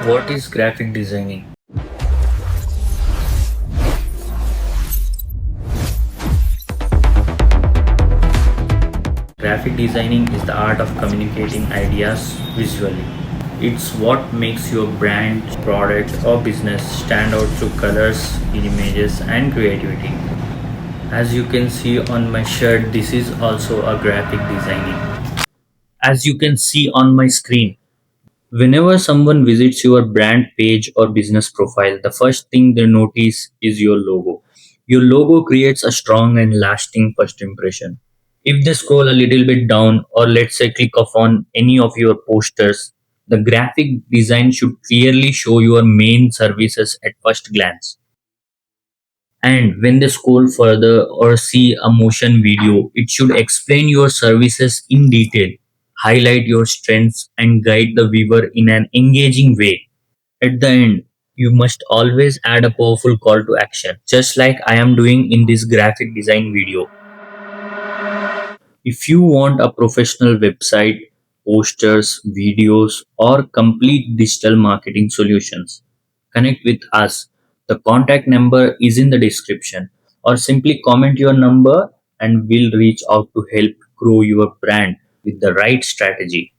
What is graphic designing? Graphic designing is the art of communicating ideas visually. It's what makes your brand, product, or business stand out through colors, images, and creativity. As you can see on my shirt, this is also a graphic designing. As you can see on my screen, whenever someone visits your brand page or business profile, the first thing they notice is your logo. Your logo creates a strong and lasting first impression. If they scroll a little bit down, or let's say click off on any of your posters, the graphic design should clearly show your main services at first glance. And when they scroll further or see a motion video, it should explain your services in detail, highlight your strengths, and guide the viewer in an engaging way. At the end, you must always add a powerful call to action, just like I am doing in this graphic design video. If you want a professional website, posters, videos, or complete digital marketing solutions, connect with us. The contact number is in the description, or simply comment your number and we'll reach out to help grow your brand with the right strategy.